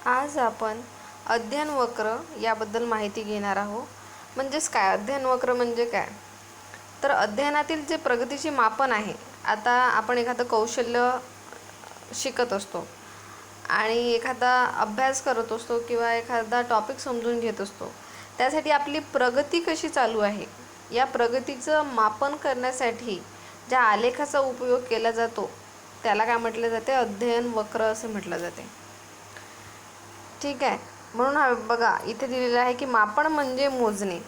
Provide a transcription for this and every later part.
आज आपण अध्ययन वक्र याबद्दल माहिती घेणार आहोत. म्हणजेच काय अध्ययन वक्र म्हणजे काय? तर अध्ययनातील जे प्रगतीचे मापन आहे. आता आपण एखादं कौशल्य शिकत असतो आणि एखादा अभ्यास करत असतो किंवा एखादा टॉपिक समजून घेत असतो. त्यासाठी आपली प्रगती कशी चालू आहे या प्रगतीचं मापन करण्यासाठी ज्या आलेखाचा उपयोग केला जातो त्याला काय म्हटले जाते? अध्ययन वक्र असे म्हटलं जाते. ठीक आहे. म्हणून हा बघा इथे दिलेलं आहे की मापन म्हणजे मोजणे.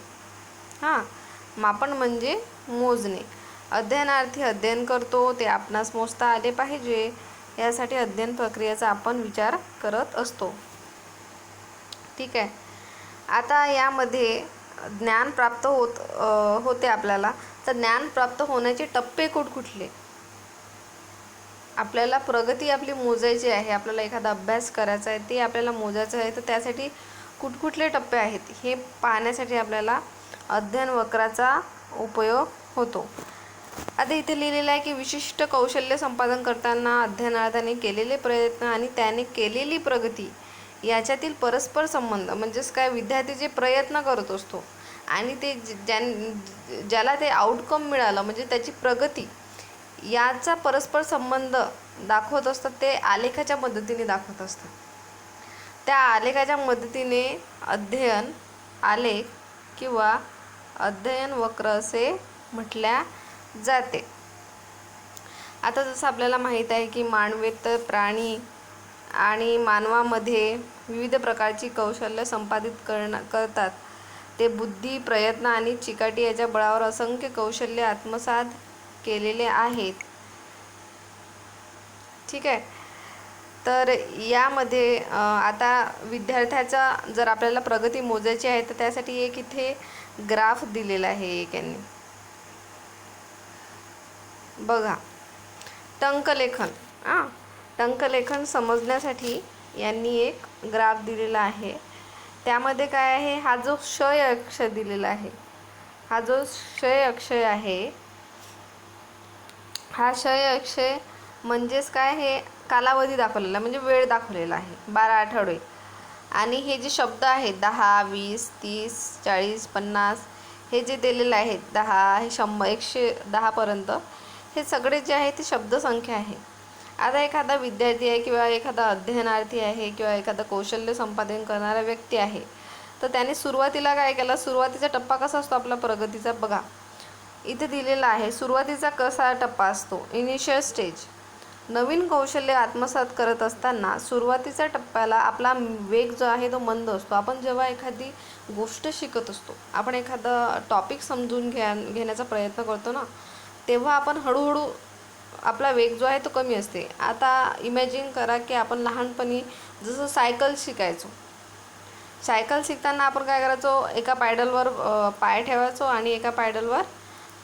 मापन म्हणजे मोजणे. अध्ययनार्थी अध्ययन करतो ते आपणास मोजता आले पाहिजे यासाठी अध्ययन प्रक्रियेचा आपण विचार करत असतो. ठीक आहे. आता यामध्ये ज्ञान प्राप्त होते आपल्याला. तर ज्ञान प्राप्त होण्याचे टप्पे कुठकुठले? आपल्याला प्रगती आपली मोजायची आहे. आपल्याला एखादा अभ्यास करायचा आहे ते आपल्याला मोजायचं आहे. तर त्यासाठी कुठकुठले टप्पे आहेत हे पाहण्यासाठी आपल्याला अध्ययन वक्राचा उपयोग होतो. आता इथे लिहिलेलं आहे की विशिष्ट कौशल्य संपादन करताना अध्ययनार्थीने केलेले प्रयत्न आणि त्याने केलेली प्रगती याच्यातील परस्पर संबंध. म्हणजेच काय, विद्यार्थी जे प्रयत्न करत असतो आणि ते ज्याला ते आउटकम मिळालं म्हणजे त्याची प्रगती याचा परस्पर संबंध दाखवत असतात. ते आलेखाच्या मदतीने दाखवत असतात. त्या आलेखाच्या मदतीने अध्ययन आलेख किंवा अध्ययन वक्र असे म्हटल्या जाते. आता जसं आपल्याला माहीत आहे की मानवेतर प्राणी आणि मानवामध्ये विविध प्रकारची कौशल्य संपादित करतात. ते बुद्धी, प्रयत्न आणि चिकाटी याच्या बळावर असंख्य कौशल्य आत्मसात केलेले आहेत. ठीक आहे. तर यामध्ये आता विद्यार्थ्याचा जर आपल्याला प्रगती मोजायची आहे तर त्यासाठी एक इथे ग्राफ दिलेला आहे. एक यांनी बघा, टंकलेखन टंकलेखन समजण्यासाठी यांनी एक ग्राफ दिलेला आहे. त्यामध्ये काय आहे, हा जो क्षय अक्षय दिलेला आहे, हा जो क्षय अक्षय आहे, हा क्षय अक्षय म्हणजेच काय, हे कालावधी दाखवलेला म्हणजे वेळ दाखवलेला आहे 12 आठवडे. आणि हे जे शब्द आहेत 10, 20, 30, 40, 50 हे जे दिलेले आहेत 10 हे 100 110 पर्यंत हे सगळे जे आहे ते शब्दसंख्या आहे. आता एखादा विद्यार्थी आहे किंवा एखादा अध्ययनार्थी आहे किंवा एखादा कौशल्य संपादन करणारा व्यक्ती आहे तर त्याने सुरुवातीला काय केलं, सुरुवातीचा टप्पा कसा असतो आपला प्रगतीचा? बघा इथे दिलेला आहे. सुरुवातीचा कसा टप्पा असतो? Initial stage. नवीन कौशल्य आत्मसात करत असताना सुरुवातीच्या टप्प्याला आपला वेग जो आहे तो मंद असतो. आपण जेव्हा एखादी गोष्ट शिकत असतो, आपण एखादा टॉपिक समजून घेण्याचा प्रयत्न करतो ना, तेव्हा आपण हळूहळू आपला वेग जो आहे तो कमी असते. आता इमॅजिन करा की आपण लहानपणी जसं सायकल शिकायचो. सायकल शिकताना आपण काय करायचो, एका पॅडलवर पाय ठेवायचो आणि एका पॅडलवर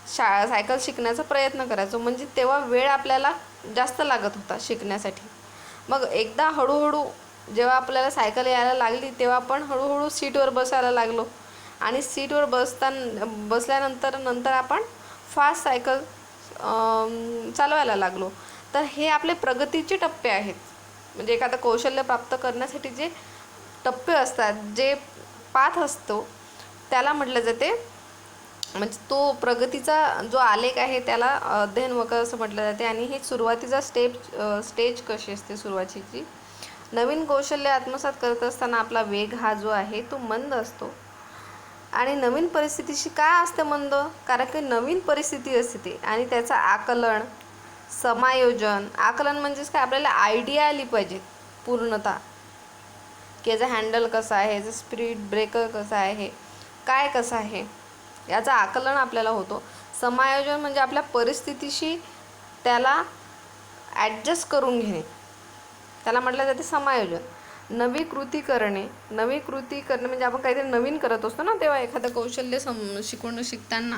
सायकल शिकण्याचा प्रयत्न करायचो. म्हणजे तेव्हा वेळ आपल्याला जास्त लागत होता शिकण्यासाठी. मग एकदा हळूहळू जेव्हा आपल्याला सायकल यायला लागली तेव्हा आपण हळूहळू सीटवर बसायला लागलो आणि सीटवर बसल्यानंतर आपण फास्ट सायकल चालवायला लागलो. तर हे आपले प्रगतीचे टप्पे आहेत. म्हणजे एखादं कौशल्य प्राप्त करण्यासाठी जे टप्पे असतात, जे पाथ असतो त्याला म्हटलं जाते, म्हणजे तो प्रगतीचा जो आलेख आहे त्याला अध्ययन वक्र असं म्हटलं जाते. आणि हे सुरुवातीचा स्टेज कशी असते सुरुवातीची? नवीन कौशल्य आत्मसात करत असताना आपला वेग हा जो आहे तो मंद असतो. आणि नवीन परिस्थितीशी काय असते मंद? कारण की नवीन परिस्थिती असते ती आणि त्याचं आकलन, समायोजन. आकलन म्हणजेच काय, आपल्याला आयडिया आली पाहिजे पूर्णतः की याचा हँडल कसा आहे, याचा स्पीड ब्रेकर कसा आहे, काय कसं आहे, याचं आकलन आपल्याला होतं. समायोजन म्हणजे आपल्या परिस्थितीशी त्याला ॲडजस्ट करून घेणे, त्याला म्हटलं जाते समायोजन. नवी कृती करणे म्हणजे आपण काहीतरी नवीन करत असतो ना तेव्हा एखादं कौशल्य शिकताना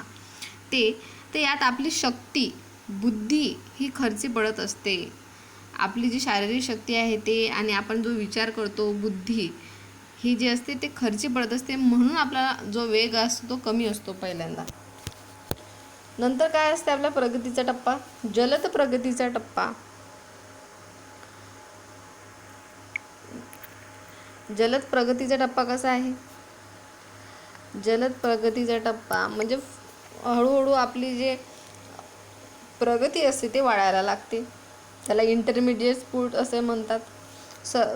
ते यात आपली शक्ती, बुद्धी ही खर्ची पडत असते. आपली जी शारीरिक शक्ती आहे ते आणि आपण जो विचार करतो, बुद्धी ही जी असते ते खर्ची पडत असते. म्हणून आपला जो वेग असतो तो कमी असतो पहिल्यांदा. नंतर काय असते आपल्या प्रगतीचा टप्पा? जलद प्रगतीचा टप्पा. जलद प्रगतीचा टप्पा कसा आहे? जलद प्रगतीचा टप्पा म्हणजे हळूहळू आपली जे प्रगती असते ते वाढायला लागते. त्याला इंटरमिडिएट स्पूट असे म्हणतात.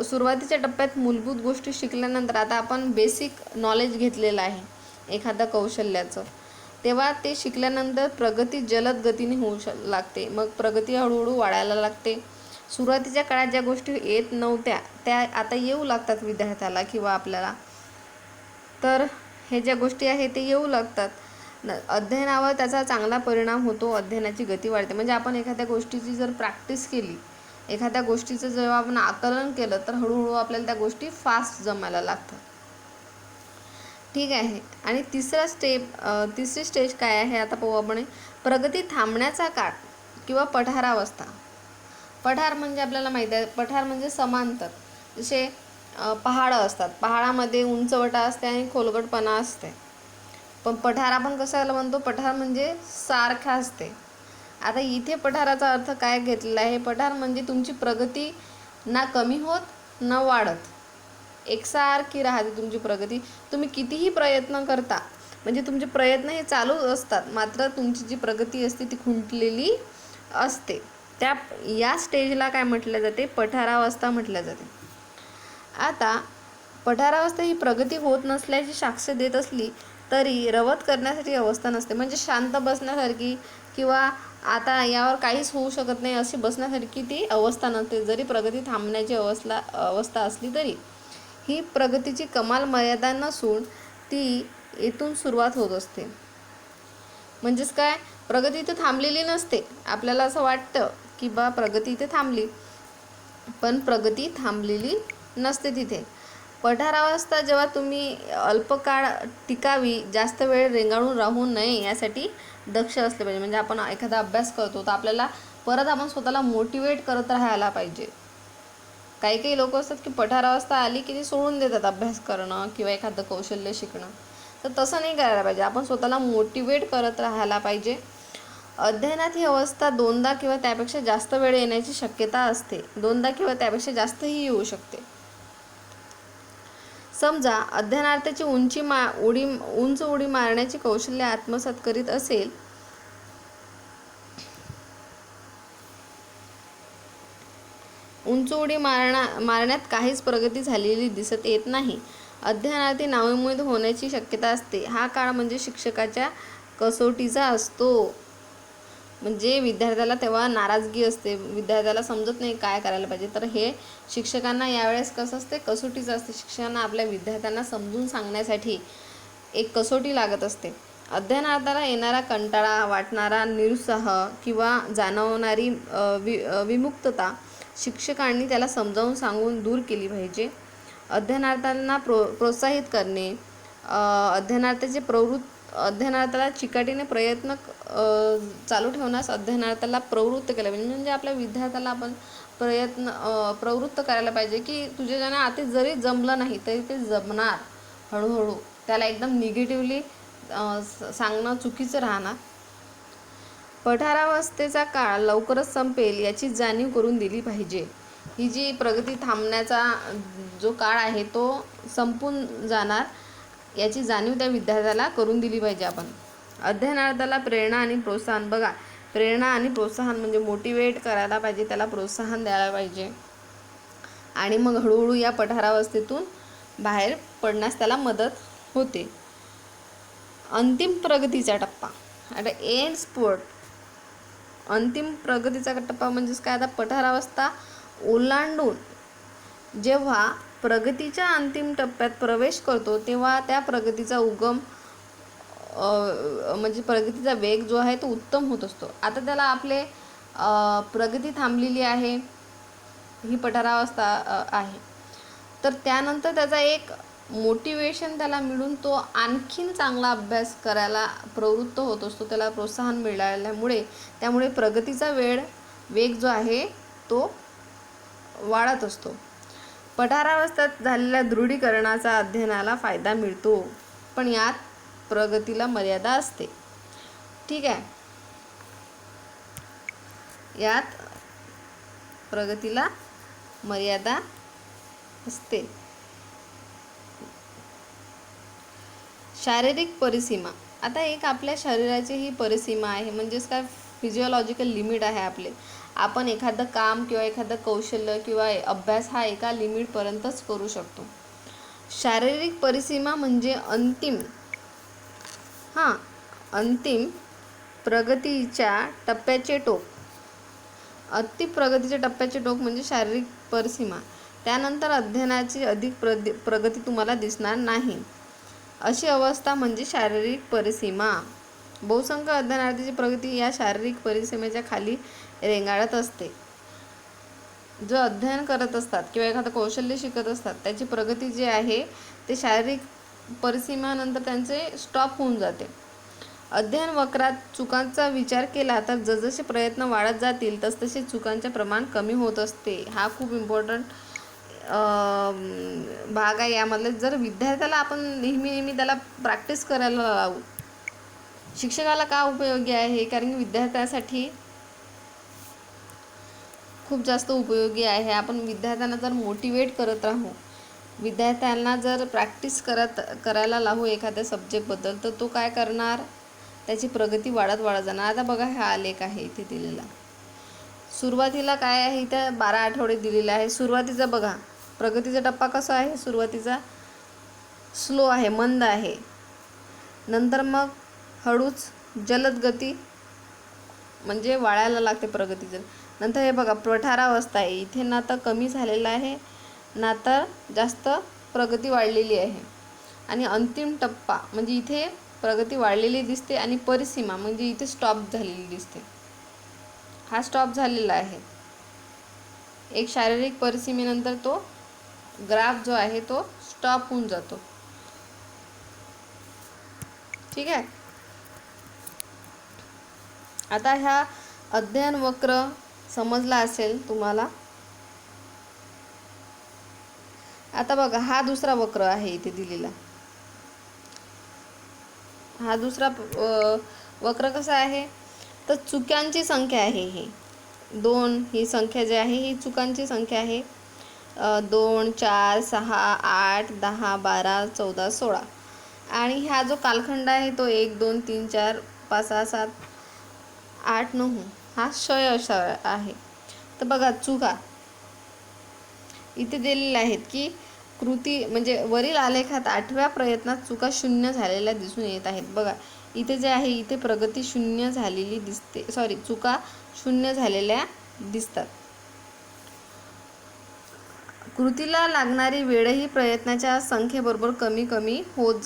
सुरुवातीच्या टप्प्यात मूलभूत गोष्टी शिकल्यानंतर, आता आपण बेसिक नॉलेज घेतलेलं आहे एखाद्या कौशल्याचं, तेव्हा ते शिकल्यानंतर प्रगती जलद गतीने होऊ लागते. मग प्रगती हळूहळू वाढायला लागते. सुरुवातीच्या काळात ज्या गोष्टी येत नव्हत्या त्या आता येऊ लागतात विद्यार्थ्याला किंवा आपल्याला. तर हे ज्या गोष्टी आहेत ते येऊ लागतात. अध्ययनावर त्याचा चांगला परिणाम होतो. अध्ययनाची गती वाढते. म्हणजे आपण एखाद्या गोष्टीची जर प्रॅक्टिस केली, एखाद्या गोष्टीचं जेव्हा आपण आकलन केलं, तर हळूहळू आपल्याला त्या गोष्टी फास्ट जमायला लागतात. ठीक आहे. आणि तिसरी स्टेज काय आहे आता पाहू आपण. प्रगती थांबण्याचा काळ किंवा पठारावस्था. पठार म्हणजे आपल्याला माहीत आहे, पठार म्हणजे समांतर. जसे पहाडं असतात, पहाडामध्ये उंचवटा असते आणि खोलगटपणा असते. पण पठार आपण कशाला म्हणतो? पठार म्हणजे सारखा असते. आता इथे पठाराचा अर्थ काय घेतलेला आहे? पठार म्हणजे तुमची प्रगती ना कमी होत ना वाढत, एकसारखी राहते तुमची प्रगती. तुम्ही कितीही प्रयत्न करता, म्हणजे तुमचे प्रयत्न हे चालू असतात, मात्र तुमची जी प्रगती असते ती खुंटलेली असते. या स्टेजला काय म्हटलं जाते? पठारावस्था म्हटलं जाते. आता पठारावस्था ही प्रगती होत नसल्याची साक्ष देत असली तरी रवत करण्यासाठी अवस्था नसते. म्हणजे शांत बसण्यासारखी किंवा आता यावर काहीच होऊ शकत नाही अशी बसण्यासारखी ती अवस्था नसते. जरी प्रगती थांबण्याची अवस्था असली तरी ही प्रगतीची कमाल मर्यादा नसून ती येथून सुरुवात होत असते. म्हणजेच काय? प्रगती इथे थांबलेली नसते. आपल्याला असं वाटतं की प्रगती इथे थांबली, पण प्रगती थांबलेली नसते तिथे. पठारावस्था जेव्हा तुम्ही अल्पकाळ टिकावी, जास्त वेळ रेंगाळून राहू नये यासाठी दक्ष असले पाहिजे. म्हणजे आपण एखादा अभ्यास करतो तर आपल्याला परत आपण स्वतःला मोटिवेट करत राहायला पाहिजे. काही लोक असतात की पठारावस्था आली की ते सोडून देतात अभ्यास करणं किंवा एखादं कौशल्य शिकणं. तर तसं नाही करायला पाहिजे. आपण स्वतःला मोटिवेट करत राहायला पाहिजे. अध्ययनात ही अवस्था दोनदा किंवा त्यापेक्षा जास्त वेळ येण्याची शक्यता असते. दोनदा किंवा त्यापेक्षा जास्तही येऊ शकते. समजा अध्ययनार्थाची उंच उडी मारण्याची कौशल्य आत्मसात करीत असेल, उंच उडी मारण्यात काहीच प्रगती झालेली दिसत येत नाही. अध्ययनार्थी नाउमेद होण्याची शक्यता असते. हा काळ म्हणजे शिक्षकाच्या कसोटीचा असतो. म्हणजे विद्यार्थ्याला तेव्हा नाराजगी असते, विद्यार्थ्याला समजत नाही काय करायला पाहिजे. तर हे शिक्षकांना यावेळेस कसं असते? कसोटीचं असते. शिक्षकांना आपल्या विद्यार्थ्यांना समजून सांगण्यासाठी एक कसोटी लागत असते. अध्ययनार्थाला येणारा कंटाळा, वाटणारा निरुत्साह किंवा जाणवणारी विमुक्तता शिक्षकांनी त्याला समजावून सांगून दूर केली पाहिजे. अध्ययनार्थांना प्रोत्साहित करणे, अध्ययनार्थाला चिकाटीने प्रयत्न चालू ठेवण्यास अध्ययनार्थाला प्रवृत्त केलं पाहिजे. म्हणजे आपल्या विद्यार्थ्याला आपण प्रवृत्त करायला पाहिजे की तुझ्याच्याने आता जरी जमलं नाही तरी ते जमणार. हळूहळू त्याला एकदम निगेटिव्हली सांगणं चुकीचं राहणार. पठारावस्थेचा काळ लवकरच संपेल याची जाणीव करून दिली पाहिजे. ही जी प्रगती थांबण्याचा जो काळ आहे तो संपून जाणार याची जाणीव त्या विद्यार्थ्याला करून दिली पाहिजे आपण. अध्ययनार्थाला प्रेरणा आणि प्रोत्साहन. बघा, प्रेरणा आणि प्रोत्साहन म्हणजे मोटिवेट करायला पाहिजे, त्याला प्रोत्साहन द्यायला पाहिजे. आणि मग हळूहळू या पठारावस्थेतून बाहेर पडण्यास त्याला मदत होते. अंतिम प्रगतीचा टप्पा. आता एंड स्पोर्ट. अंतिम प्रगतीचा टप्पा म्हणजेच काय? आता पठारावस्था ओलांडून जेव्हा प्रगतीच्या अंतिम टप्प्यात प्रवेश करतो तेव्हा त्या प्रगतीचा उगम म्हणजे प्रगतीचा वेग जो आहे तो उत्तम होत असतो. आता त्याला आपले प्रगती थांबलेली आहे, ही पठारावस्था आहे, तर त्यानंतर त्याचा एक मोटिवेशन त्याला मिळून तो आणखीन चांगला अभ्यास करायला प्रवृत्त होत असतो. त्याला प्रोत्साहन मिळाल्यामुळे त्यामुळे प्रगतीचा वेग जो आहे तो वाढत असतो. पठारावस्थेत झालेल्या दृढीकरणाचा अध्ययनाला फायदा मिळतो, पण यात प्रगतीला मर्यादा असते. ठीक आहे, यात प्रगतीला मर्यादा असते. शारीरिक परिसीमा. आता एक आपल्या शरीराची ही परिसीमा आहे, म्हणजेच काय फिजिओलॉजिकल लिमिट आहे आपले. आपण एखादं काम किंवा एखादं कौशल्य किंवा अभ्यास हा एका लिमिटपर्यंतच करू शकतो. शारीरिक परिसीमा म्हणजे अंतिम प्रगतीच्या टप्प्याचे टोक. प्रगतीच्या टप्प्याचे टोक म्हणजे शारीरिक परिसीमा. त्यानंतर अध्ययनाची अधिक प्रगती तुम्हाला दिसणार नाही. अशी अवस्था म्हणजे शारीरिक परिसीमा. बहुसंख्य अध्ययनार्थीची प्रगती या शारीरिक परिसीमेच्या खाली रेंगाळत असते. जो अध्ययन करत असतात किंवा एखादं कौशल्य शिकत असतात त्याची प्रगती जी आहे ते शारीरिक परिसीमानंतर त्यांचे स्टॉप होऊन जाते. अध्ययन वक्रात चुकांचा विचार केला तर जसजसे प्रयत्न वाढत जातील तसतसे चुकांचे प्रमाण कमी होत असते. हा खूप इम्पॉर्टंट भाग आहे यामधले. जर विद्यार्थ्याला आपण नेहमी त्याला प्रॅक्टिस करायला लावू. शिक्षकाला का उपयोगी आहे? कारण की विद्यार्थ्यासाठी खूप जास्त उपयोगी आहे. आपण विद्यार्थ्यांना जर मोटिवेट करत राहू, विद्यार्थ्यांना जर प्रॅक्टिस करायला लावू एखाद्या सब्जेक्टबद्दल, तर तो काय करणार? त्याची प्रगती वाढत जाणार. आता बघा हा आलेख आहे इथे दिलेला. सुरुवातीला काय आहे इथे 12 आठवडे दिलेले आहे. सुरुवातीचा बघा प्रगतीचा टप्पा कसा आहे. सुरुवातीचा स्लो आहे, मंद आहे. नंतर मग हळूच जलद गती म्हणजे वाढायला लागते प्रगतीचं. नंतर हे बघा पठारावस्था आहे. इथे ना तर कमी झालेलं आहे ना तर जास्त प्रगती वाढलेली आहे. आणि अंतिम टप्पा म्हणजे इथे प्रगती वाढलेली दिसते आणि परिसीमा म्हणजे इथे स्टॉप झालेली दिसते. हा स्टॉप झालेला आहे. एक शारीरिक परिसीमेनंतर तो ग्राफ जो आहे तो स्टॉप होऊन जातो. ठीक आहे. आता ह्या अध्ययन वक्र समजला असेल तुम्हाला. आता बघा हा दुसरा वक्र आहे इथे दिलेला. हा दुसरा वक्र कसा आहे तर चुकांची संख्या आहे. ही 2 ही संख्या जी आहे ही चुकांची संख्या आहे. 2 4 6 8 10 12 14 16 आणि हा जो कालखंड आहे तो 1 2 3 4 5 6 7 8 9 हा क्षय असा आहे. तर बघा चुका इथे दिलेल्या आहेत की कृती म्हणजे वरील आलेखात 8व्या प्रयत्नात चुका 0 झालेल्या दिसून येत आहेत. बघा इथे जे आहे इथे प्रगती 0 झालेली दिसते. चुका 0 झालेल्या दिसतात. कृतीला लागणारी वेळही प्रयत्नाच्या संख्येबरोबर कमी होत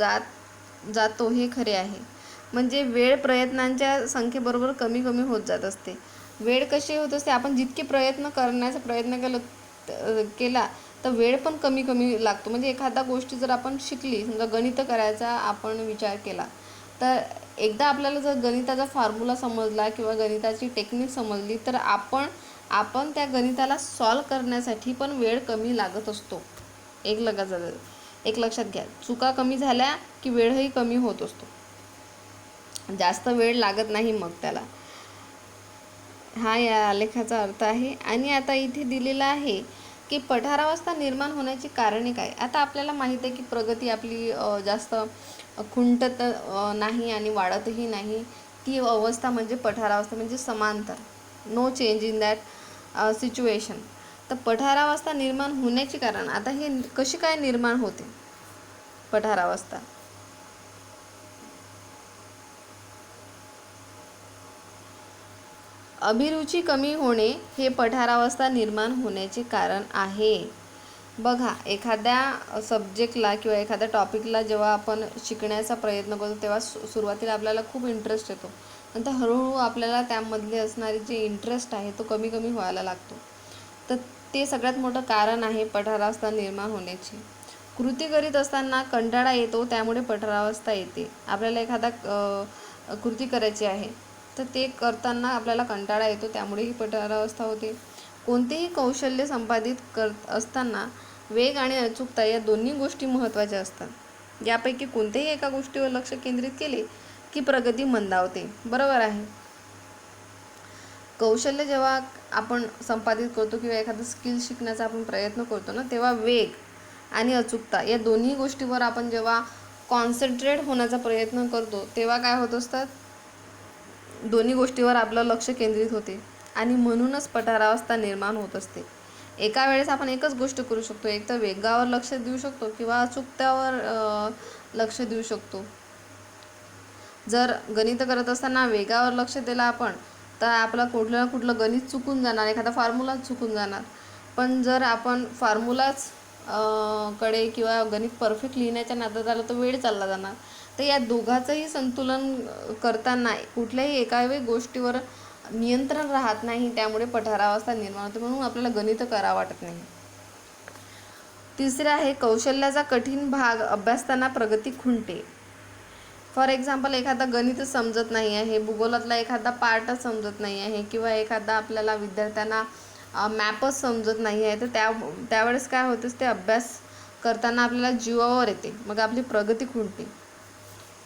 जातो हे खरे आहे. म्हणजे वेळ प्रयत्नांच्या संख्येबरोबर कमी होत जात असते. वेळ कशी होत असते? आपण जितके करण्याचा प्रयत्न केला तर वेळ पण कमी लागतो. म्हणजे एखादा गोष्टी जर आपण शिकली, समजा गणित करायचा आपण विचार केला तर एकदा आपल्याला जर गणिताचा फॉर्म्युला समजला किंवा गणिताची टेक्निक समजली तर आपण त्या गणिताला सॉल्व करण्यासाठी पण वेळ कमी लागत असतो. एक लक्षात घ्या. चुका कमी झाल्या की वेळही कमी होत असतो. जास्त वेळ लागत नाही मग त्याला. हा या आलेखाचा अर्थ आहे. आणि आता इथे दिलेला आहे की पठारावस्था निर्माण होण्याची कारणे काय. आता आपल्याला माहीत आहे की प्रगती आपली जास्त खुंटत नाही आणि वाढतही नाही. ती अवस्था म्हणजे पठारावस्था म्हणजे समांतर. No change in that situation. तर पठारावस्था निर्माण होण्याचे कारण. आता हे कशी काय निर्माण होते पठारावस्था. अभिरुची कमी होणे हे पठारावस्था निर्माण होण्याचे कारण आहे. बघा एखाद्या सब्जेक्टला किंवा एखाद्या टॉपिकला जेव्हा आपण शिकण्याचा प्रयत्न करतो तेव्हा सुरुवातीला आपल्याला खूप इंटरेस्ट येतो. नंतर हळूहळू आपल्याला त्यामधले असणारे जे इंटरेस्ट आहे तो कमी व्हायला लागतो. तर ते सगळ्यात मोठं कारण आहे पठारावस्था निर्माण होण्याची. कृती करीत असताना कंटाळा येतो त्यामुळे पठारावस्था येते. आपल्याला एखादा कृती करायची आहे तर ते करताना आपल्याला कंटाळा येतो त्यामुळे ही पठारावस्था होते. कोणतेही कौशल्य संपादित करत असताना वेग आणि अचूकता या दोन्ही गोष्टी महत्त्वाच्या असतात. यापैकी कोणत्याही एका गोष्टीवर लक्ष केंद्रित केले की प्रगती मंदावते. बरोबर आहे. कौशल्य जेव्हा आपण संपादित करतो किंवा एखादं स्किल शिकण्याचा आपण प्रयत्न करतो ना तेव्हा वेग आणि अचूकता या दोन्ही गोष्टीवर आपण जेव्हा कॉन्सन्ट्रेट होण्याचा प्रयत्न करतो तेव्हा काय होत असतात, दोन्ही गोष्टीवर आपलं लक्ष केंद्रित होते आणि म्हणूनच पठारावस्था निर्माण होत असते. एका वेळेस आपण एकच गोष्ट करू शकतो, एक तर वेगावर लक्ष देऊ शकतो किंवा अचूकतेवर लक्ष देऊ शकतो. जर गणित करत असताना वेगावर लक्ष दिलं आपण तर आपला कुठलं ना कुठलं गणित चुकून जाणार, एखादा फॉर्म्युलाच चुकून जाणार. पण जर आपण फॉर्म्युलाच कडे किंवा गणित परफेक्ट लिहिण्याच्या नादात आलं तर वेळ चालला जाणार. तर या दोघांचंही संतुलन करताना कुठल्याही एकाही गोष्टीवर नियंत्रण राहत नाही, त्यामुळे पठारावस्था निर्माण होते, म्हणून आपल्याला गणित करावं वाटत नाही. तिसरे आहे कौशल्याचा कठीण भाग अभ्यासताना प्रगती खुंटते. फॉर एक्झाम्पल, एखादा गणितच समजत नाही आहे, भूगोलातला एखादा पार्टच समजत नाही आहे किंवा एखादा आपल्याला विद्यार्थ्यांना मॅपच समजत नाही आहे, तर त्यावेळेस काय होतेच, ते अभ्यास करताना आपल्याला जीवावर येते, मग आपली प्रगती खुंटते.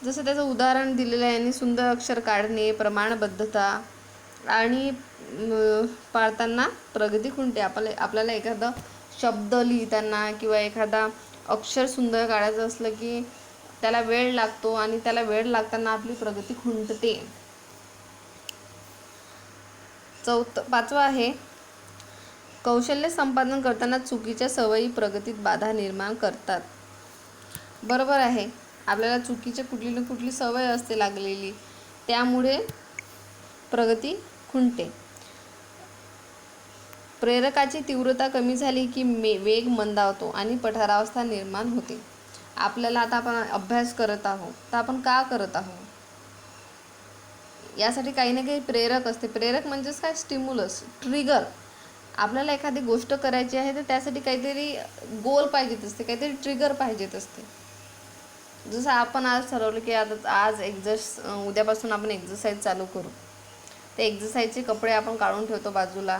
जसं त्याचं उदाहरण दिलेलं आहे, यांनी सुंदर अक्षर काढणे, प्रमाणबद्धता आणि पाळताना प्रगती खुंटते. आपल्याला एखादा शब्द लिहिताना किंवा एखादा अक्षर सुंदर काढायचं असलं की त्याला वेळ लागतो आणि त्याला वेळ लागताना आपली प्रगती खुंटते. पाचवा आहे कौशल्य संपादन करताना चुकीच्या सवयी प्रगतीत बाधा निर्माण करतात. बरोबर आहे, आपल्याला चुकीची कुठली ना कुठली सवय असते लागलेली, त्यामुळे प्रगती खुंटते. प्रेरकाची तीव्रता कमी झाली की वेग मंदावतो आणि पठारावस्था निर्माण होते. आपल्याला आता आपण अभ्यास करत आहोत, तर आपण का करत आहोत, यासाठी काही ना काही प्रेरक असते. प्रेरक म्हणजेच काय, स्टिम्युलस, ट्रिगर. आपल्याला एखादी गोष्ट करायची आहे तर त्यासाठी काहीतरी गोल पाहिजेत असते, काहीतरी ट्रिगर पाहिजेत असते. जसं आपण आज ठरवलं की आज उद्यापासून आपण एक्झरसाईज चालू करू, ते एक्झरसाईजचे कपडे आपण काढून ठेवतो बाजूला.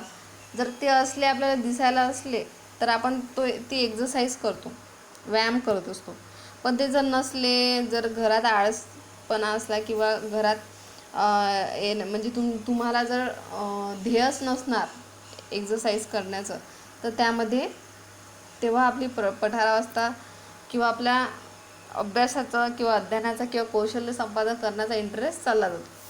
जर ते असले, आपल्याला दिसायला असले, तर आपण ती एक्झरसाईज करतो, व्यायाम करत असतो. पण ते जर नसले, जर घरात आळसपणा असला किंवा घरात म्हणजे तुम्हाला जर ध्येयच नसणार एक्झरसाईज करण्याचं, तर तेव्हा आपली पठारावस्था किंवा आपल्या अभ्यासाचा किंवा अध्ययनाचा किंवा कौशल्य संपादन करण्याचा इंटरेस्ट चालला जातो.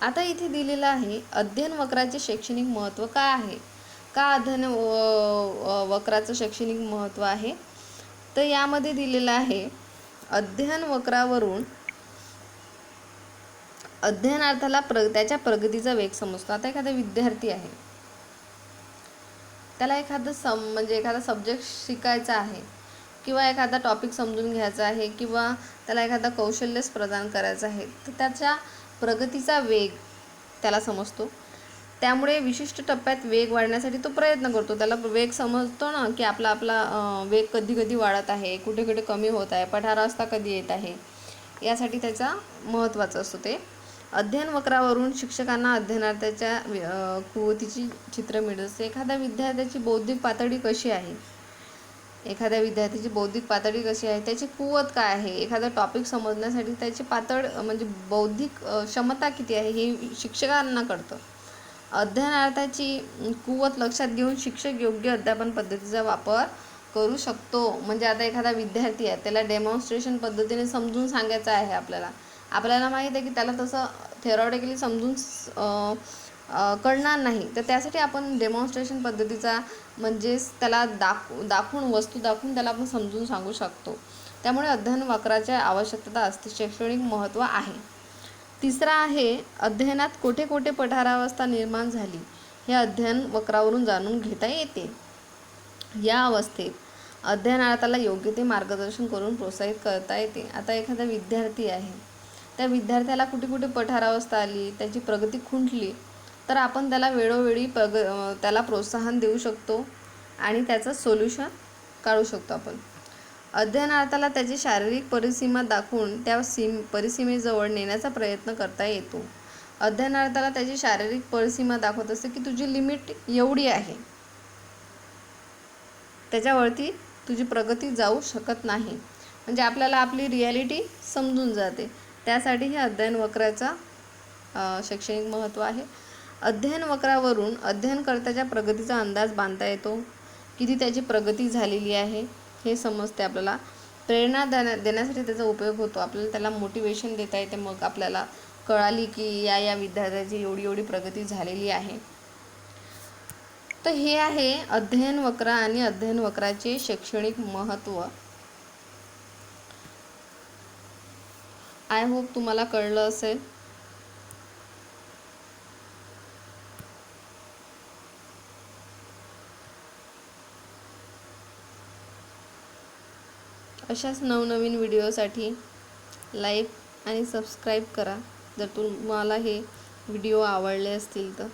आता इथे दिलेलं आहे अध्ययन वक्राचे शैक्षणिक महत्त्व काय आहे. का अध्ययन वक्राचं शैक्षणिक महत्त्व आहे, तर यामध्ये दिलेलं आहे अध्ययन वक्रावरून अध्ययनार्थाला त्याच्या प्रगतीचा वेग समजतो. आता एखादा विद्यार्थी आहे, त्याला एखादा सब्जेक्ट शिकायचा आहे किंवा एखादा टॉपिक समजून घ्यायचा आहे किंवा त्याला एखादा कौशल्यच प्रदान करायचं आहे, तर त्याच्या प्रगतीचा वेग त्याला समजतो. त्यामुळे विशिष्ट टप्प्यात वेग वाढण्यासाठी तो प्रयत्न करतो. त्याला वेग समजतो ना, की आपला वेग कधी कधी वाढत आहे, कुठे कुठे कमी होत आहे, पठारावस्था कधी येत आहे, यासाठी त्याचा महत्त्वाचं असतो ते. अध्ययन वक्रावरून शिक्षकांना अध्ययनार्थाच्या कुवतीची चित्र मिळत असते. एखाद्या विद्यार्थ्याची बौद्धिक पातळी कशी आहे, त्याची कुवत काय आहे, एखादा टॉपिक समजण्यासाठी त्याची म्हणजे बौद्धिक क्षमता किती आहे, हे शिक्षकांना कळतं. अध्ययनार्थाची कुवत लक्षात घेऊन शिक्षक योग्य अध्यापन पद्धतीचा वापर करू शकतो. म्हणजे आता एखादा विद्यार्थी आहे, त्याला डेमॉन्स्ट्रेशन पद्धतीने समजून सांगायचं आहे. आपल्याला माहीत आहे की त्याला तसं थेरॉटिकली समजून कळणार नाही, तर त्यासाठी आपण डेमॉन्स्ट्रेशन पद्धतीचा म्हणजेच त्याला वस्तू दाखवून त्याला आपण समजून सांगू शकतो. त्यामुळे अध्ययन वक्राची आवश्यकता असते, शैक्षणिक महत्त्व आहे. तिसरा आहे अध्ययनात कोठे कोठे पठारावस्था निर्माण झाली हे अध्ययन वक्रावरून जाणून घेता येते. या अवस्थेत अध्ययनार्थाला योग्य ते मार्गदर्शन करून प्रोत्साहित करता येते. आता एखादा विद्यार्थी आहे, त्या विद्यार्थ्याला कुठे कुठे पठारावस्था आली, त्याची प्रगती खुंटली, तर आपण त्याला वेळोवेळी त्याला प्रोत्साहन देऊ शकतो आणि त्याचं सोल्युशन काढू शकतो. आपण अध्ययनार्थाला त्याची शारीरिक परिसीमा दाखवून त्या परिसीमेजवळ नेण्याचा प्रयत्न करता येतो. अध्ययनार्थाला त्याची शारीरिक परिसीमा दाखवत असते की तुझी लिमिट एवढी आहे, त्याच्यावरती तुझी प्रगती जाऊ शकत नाही. म्हणजे आपल्याला आपली रिॲलिटी समजून जाते. त्यासाठी हे अध्ययन वक्राचा शैक्षणिक महत्त्व आहे. अध्ययन वक्रावरून अध्ययनकर्त्याच्या प्रगतीचा अंदाज बांधता येतो, किती त्याची प्रगती झालेली आहे. हे समजते आपल्याला. प्रेरणा देण्यासाठी त्याचा उपयोग होतो. आपल्याला त्याला मोटिवेशन देता येते. मग आपल्याला कळाली की या विद्यार्थ्याची एवढी प्रगती झालेली आहे. तर हे आहे अध्ययन वक्र आणि अध्ययन वक्राचे शैक्षणिक महत्त्व. आय होप तुम्हाला कळलं असेल. अशाच नवनवीन व्हिडिओसाठी लाईक आणि सबस्क्राईब करा जर तुम्हाला हे व्हिडिओ आवडले असतील तर.